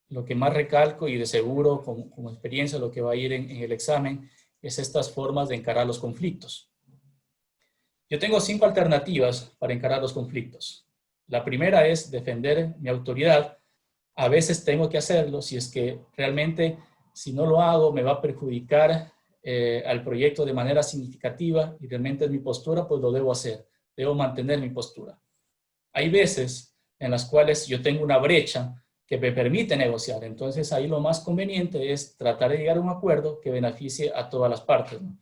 lo que más recalco y de seguro como experiencia lo que va a ir en el examen es estas formas de encarar los conflictos. Yo tengo 5 alternativas para encarar los conflictos. La primera es defender mi autoridad. A veces tengo que hacerlo si es que realmente si no lo hago me va a perjudicar al proyecto de manera significativa y realmente es mi postura, pues lo debo hacer. Debo mantener mi postura. Hay veces en las cuales yo tengo una brecha que me permite negociar. Entonces ahí lo más conveniente es tratar de llegar a un acuerdo que beneficie a todas las partes, ¿no?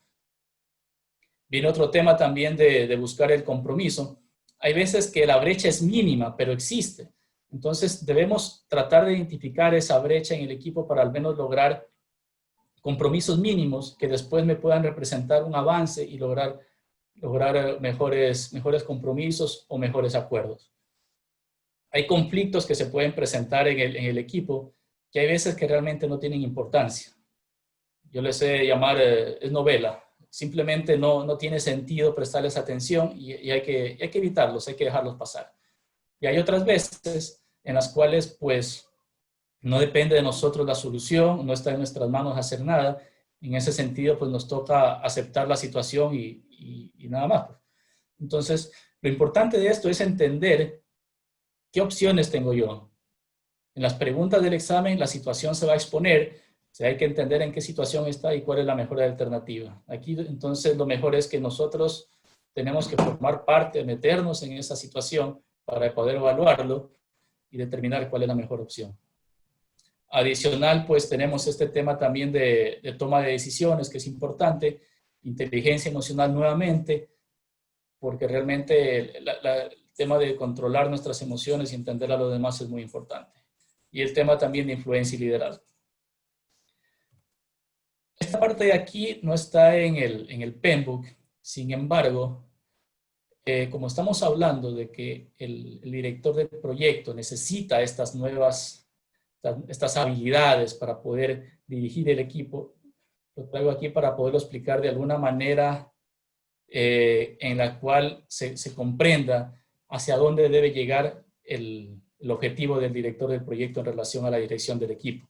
Viene otro tema también de buscar el compromiso. Hay veces que la brecha es mínima, pero existe. Entonces debemos tratar de identificar esa brecha en el equipo para al menos lograr compromisos mínimos que después me puedan representar un avance y lograr mejores compromisos o mejores acuerdos. Hay conflictos que se pueden presentar en el equipo que hay veces que realmente no tienen importancia. Yo les sé llamar, es novela. Simplemente no tiene sentido prestarles atención y hay que evitarlos, hay que dejarlos pasar. Y hay otras veces en las cuales pues no depende de nosotros la solución, no está en nuestras manos hacer nada. En ese sentido pues nos toca aceptar la situación y nada más. Entonces lo importante de esto es entender qué opciones tengo yo. En las preguntas del examen la situación se va a exponer. O sea, hay que entender en qué situación está y cuál es la mejor alternativa. Aquí, entonces, lo mejor es que nosotros tenemos que formar parte, meternos en esa situación para poder evaluarlo y determinar cuál es la mejor opción. Adicional, pues, tenemos este tema también de toma de decisiones, que es importante, inteligencia emocional nuevamente, porque realmente el tema de controlar nuestras emociones y entender a los demás es muy importante. Y el tema también de influencia y liderazgo. Esta parte de aquí no está en el Penbook, sin embargo, como estamos hablando de que el director del proyecto necesita estas habilidades para poder dirigir el equipo, lo traigo aquí para poderlo explicar de alguna manera en la cual se comprenda hacia dónde debe llegar el objetivo del director del proyecto en relación a la dirección del equipo.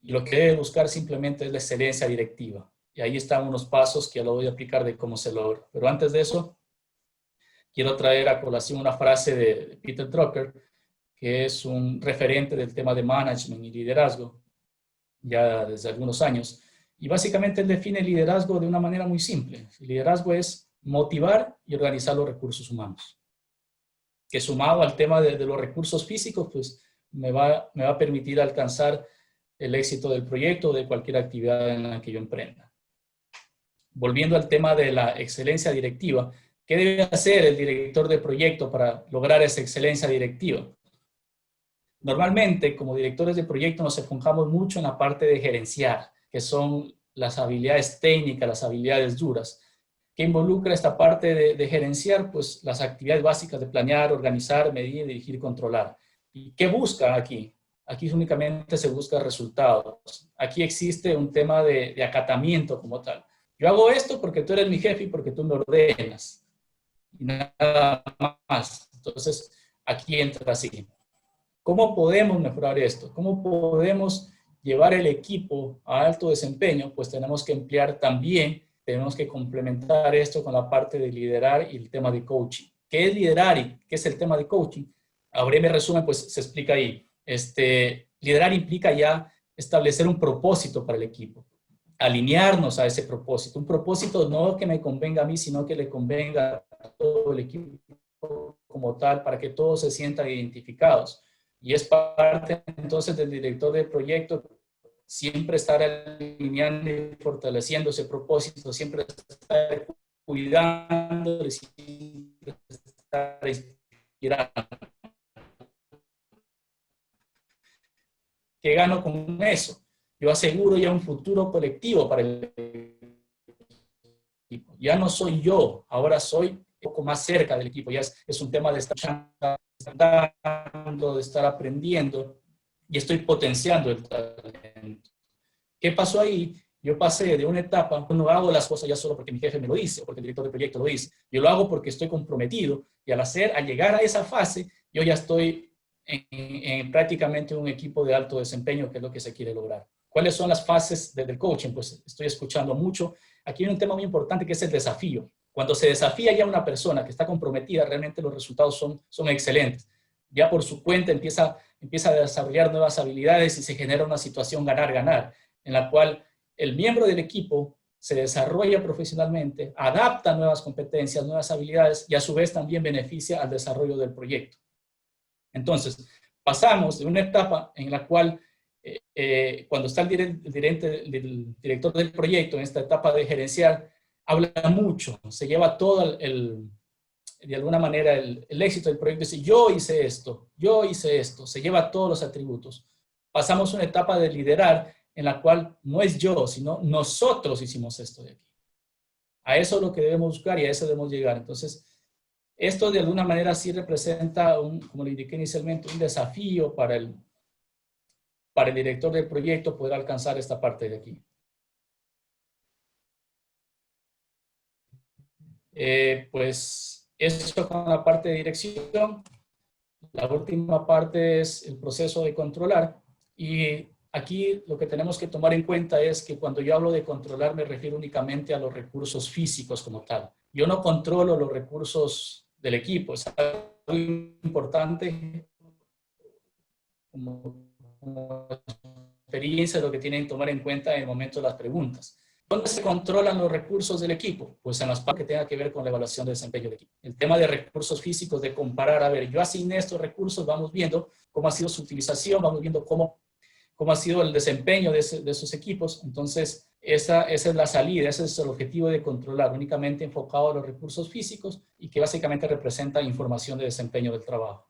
Y lo que debe buscar simplemente es la excelencia directiva. Y ahí están unos pasos que ya lo voy a aplicar de cómo se logra. Pero antes de eso, quiero traer a colación una frase de Peter Drucker, que es un referente del tema de management y liderazgo, ya desde algunos años. Y básicamente él define el liderazgo de una manera muy simple. El liderazgo es motivar y organizar los recursos humanos. Que sumado al tema de los recursos físicos, pues me va a permitir alcanzar el éxito del proyecto o de cualquier actividad en la que yo emprenda. Volviendo al tema de la excelencia directiva, ¿qué debe hacer el director de proyecto para lograr esa excelencia directiva? Normalmente, como directores de proyecto, nos enfocamos mucho en la parte de gerenciar, que son las habilidades técnicas, las habilidades duras. ¿Qué involucra esta parte de gerenciar? Pues las actividades básicas de planear, organizar, medir, dirigir, controlar. ¿Y qué busca aquí? Aquí únicamente se busca resultados. Aquí existe un tema de acatamiento como tal. Yo hago esto porque tú eres mi jefe y porque tú me ordenas. Y nada más. Entonces, aquí entra así. ¿Cómo podemos mejorar esto? ¿Cómo podemos llevar el equipo a alto desempeño? Pues tenemos que emplear también, tenemos que complementar esto con la parte de liderar y el tema de coaching. ¿Qué es liderar y qué es el tema de coaching? A breve resumen, pues se explica ahí. Liderar implica ya establecer un propósito para el equipo, alinearnos a ese propósito, un propósito no que me convenga a mí, sino que le convenga a todo el equipo como tal, para que todos se sientan identificados. Y es parte entonces del director del proyecto siempre estar alineando y fortaleciendo ese propósito, siempre estar cuidando, siempre estar inspirado. ¿Qué gano con eso? Yo aseguro ya un futuro colectivo para el equipo. Ya no soy yo, ahora soy un poco más cerca del equipo. Ya es un tema de estar dando, de estar aprendiendo, y estoy potenciando el talento. ¿Qué pasó ahí? Yo pasé de una etapa, no hago las cosas ya solo porque mi jefe me lo dice o porque el director del proyecto lo dice. Yo lo hago porque estoy comprometido, y al llegar a esa fase, yo ya estoy en prácticamente un equipo de alto desempeño, que es lo que se quiere lograr. ¿Cuáles son las fases del coaching? Pues estoy escuchando mucho. Aquí hay un tema muy importante que es el desafío. Cuando se desafía ya una persona que está comprometida, realmente los resultados son excelentes. Ya por su cuenta empieza a desarrollar nuevas habilidades y se genera una situación ganar-ganar, en la cual el miembro del equipo se desarrolla profesionalmente, adapta nuevas competencias, nuevas habilidades, y a su vez también beneficia al desarrollo del proyecto. Entonces, pasamos de una etapa en la cual, cuando está el director del proyecto, en esta etapa de gerencial, habla mucho, se lleva todo de alguna manera el éxito del proyecto, dice, yo hice esto, se lleva todos los atributos. Pasamos a una etapa de liderar, en la cual no es yo, sino nosotros hicimos esto de aquí. A eso es lo que debemos buscar y a eso debemos llegar. Entonces, esto de alguna manera sí representa, como le indiqué inicialmente, un desafío para el director del proyecto poder alcanzar esta parte de aquí. Pues eso con la parte de dirección. La última parte es el proceso de controlar, y aquí lo que tenemos que tomar en cuenta es que cuando yo hablo de controlar me refiero únicamente a los recursos físicos como tal. Yo no controlo los recursos del equipo, es algo importante como experiencia, lo que tienen que tomar en cuenta en el momento de las preguntas. ¿Dónde se controlan los recursos del equipo? Pues en las partes que tengan que ver con la evaluación de desempeño del equipo. El tema de recursos físicos, de comparar, a ver, yo asigné estos recursos, vamos viendo cómo ha sido su utilización, vamos viendo cómo ha sido el desempeño de esos equipos. Entonces, esa es la salida, ese es el objetivo de controlar, únicamente enfocado a los recursos físicos, y que básicamente representa información de desempeño del trabajo.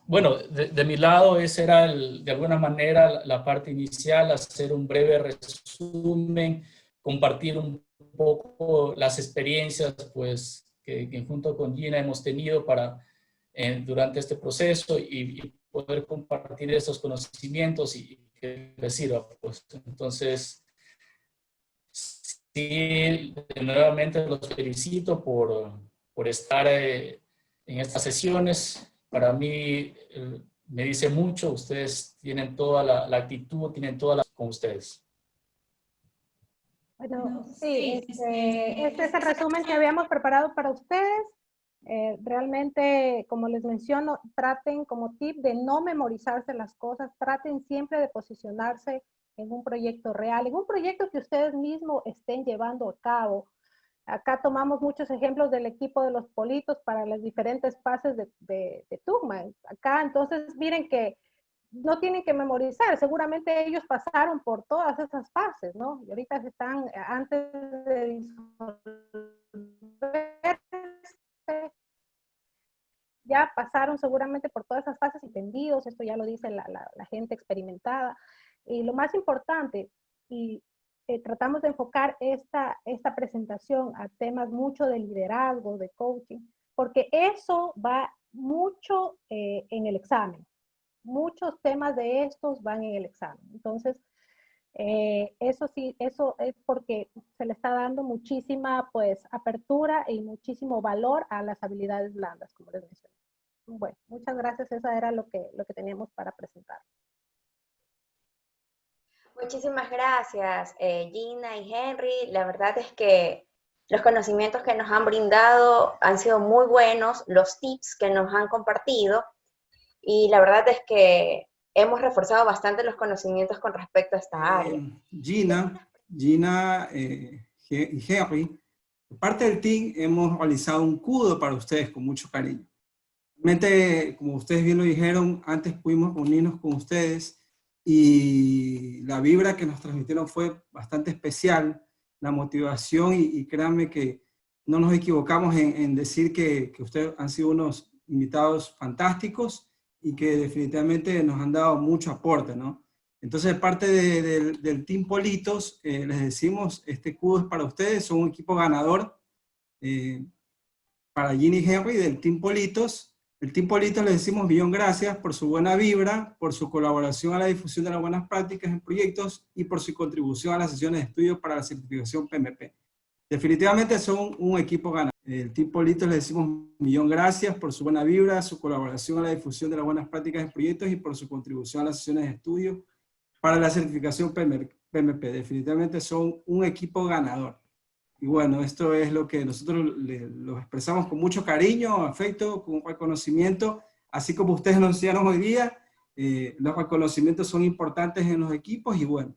Bueno, de mi lado, ese era de alguna manera la parte inicial, hacer un breve resumen, compartir un poco las experiencias pues, que junto con Gina hemos tenido durante este proceso, y poder compartir esos conocimientos y que les sirva. Pues. Entonces, sí, nuevamente los felicito por estar en estas sesiones. Para mí me dice mucho, ustedes tienen toda la actitud, tienen todas las con ustedes. Bueno, sí, este es el resumen que habíamos preparado para ustedes. Realmente, como les menciono, traten como tip de no memorizarse las cosas, traten siempre de posicionarse en un proyecto real, en un proyecto que ustedes mismos estén llevando a cabo. Acá tomamos muchos ejemplos del equipo de los Politos para las diferentes fases de Tugman. Acá, entonces, miren que no tienen que memorizar, seguramente ellos pasaron por todas esas fases, ¿no? Y ahorita están, antes de disolverse, ya pasaron seguramente por todas esas fases entendidos, esto ya lo dice la gente experimentada. Y lo más importante, y tratamos de enfocar esta presentación a temas mucho de liderazgo, de coaching, porque eso va mucho en el examen. Muchos temas de estos van en el examen. Entonces, eso sí, eso es porque se le está dando muchísima pues apertura y muchísimo valor a las habilidades blandas, como les mencioné. Bueno, muchas gracias. Eso era lo que teníamos para presentar. Muchísimas gracias, Gina y Henry. La verdad es que los conocimientos que nos han brindado han sido muy buenos, los tips que nos han compartido, y la verdad es que hemos reforzado bastante los conocimientos con respecto a esta área. Gina y Henry, parte del team hemos realizado un CUDO para ustedes con mucho cariño. Realmente, como ustedes bien lo dijeron, antes pudimos unirnos con ustedes y la vibra que nos transmitieron fue bastante especial, la motivación y créanme que no nos equivocamos en decir que ustedes han sido unos invitados fantásticos y que definitivamente nos han dado mucho aporte, ¿no? Entonces, parte del Team Politos, les decimos, este cubo es para ustedes, son un equipo ganador para Gina y Henry del Team Politos. El Team Politos les decimos millón gracias por su buena vibra, por su colaboración a la difusión de las buenas prácticas en proyectos y por su contribución a las sesiones de estudio para la certificación PMP. Definitivamente son un equipo ganador. El Team Politos les decimos millón gracias por su buena vibra, su colaboración a la difusión de las buenas prácticas en proyectos y por su contribución a las sesiones de estudio para la certificación PMP. Definitivamente son un equipo ganador. Y bueno, esto es lo que nosotros los expresamos con mucho cariño, afecto, con reconocimiento, así como ustedes nos enseñaron hoy día, los reconocimientos son importantes en los equipos y bueno,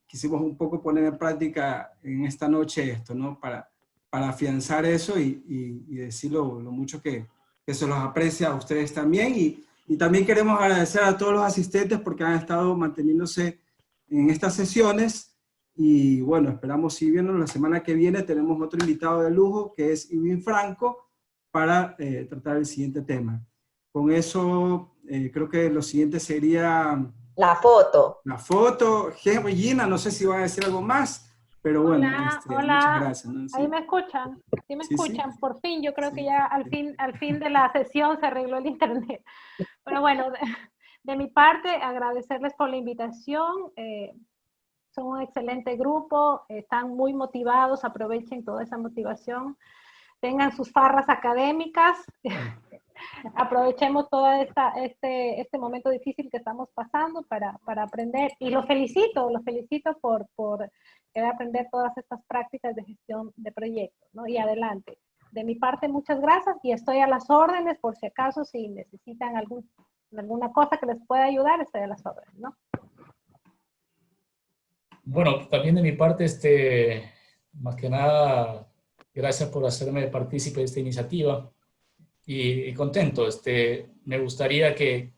quisimos un poco poner en práctica en esta noche esto, ¿no? Para afianzar eso y decir lo mucho que se los aprecia a ustedes también. Y también queremos agradecer a todos los asistentes porque han estado manteniéndose en estas sesiones. Y bueno, esperamos seguir viendo. La semana que viene tenemos otro invitado de lujo que es Ivin Franco para tratar el siguiente tema. Con eso creo que lo siguiente sería... La foto. La foto. Henry, Gina, no sé si van a decir algo más, pero bueno, Hola, muchas gracias, ¿no? Sí. ¿Ahí me escuchan? ¿Sí me escuchan? Sí. Por fin, yo creo Sí. que ya al fin de la sesión se arregló el internet. Pero bueno, de mi parte, agradecerles por la invitación. Son un excelente grupo, están muy motivados, aprovechen toda esa motivación, tengan sus farras académicas, aprovechemos todo este momento difícil que estamos pasando para aprender, y los felicito por querer aprender todas estas prácticas de gestión de proyectos, ¿no? Y adelante. De mi parte, muchas gracias, y estoy a las órdenes, por si acaso, si necesitan alguna cosa que les pueda ayudar, estoy a las órdenes, ¿no? Bueno, también de mi parte, más que nada, gracias por hacerme partícipe de esta iniciativa y contento. Me gustaría que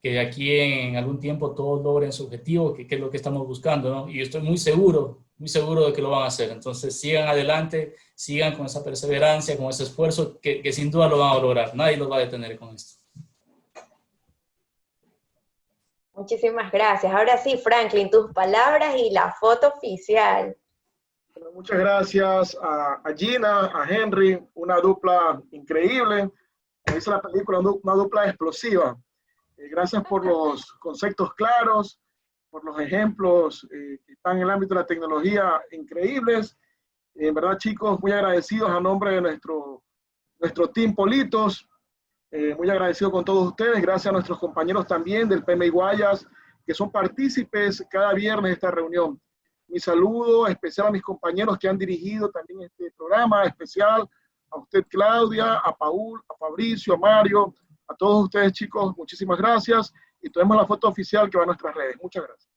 de aquí en algún tiempo todos logren su objetivo, que es lo que estamos buscando, ¿no? Y estoy muy seguro de que lo van a hacer. Entonces sigan adelante, sigan con esa perseverancia, con ese esfuerzo, que sin duda lo van a lograr. Nadie los va a detener con esto. Muchísimas gracias. Ahora sí, Franklin, tus palabras y la foto oficial. Bueno, muchas gracias a Gina, a Henry, una dupla increíble. Como dice la película, una dupla explosiva. Gracias por los conceptos claros, por los ejemplos que están en el ámbito de la tecnología increíbles. En verdad, chicos, muy agradecidos a nombre de nuestro Team Politos. Muy agradecido con todos ustedes, gracias a nuestros compañeros también del PMI Guayas, que son partícipes cada viernes de esta reunión. Mi saludo especial a mis compañeros que han dirigido también este programa especial, a usted Claudia, a Paul, a Fabricio, a Mario, a todos ustedes chicos, muchísimas gracias, y tenemos la foto oficial que va a nuestras redes. Muchas gracias.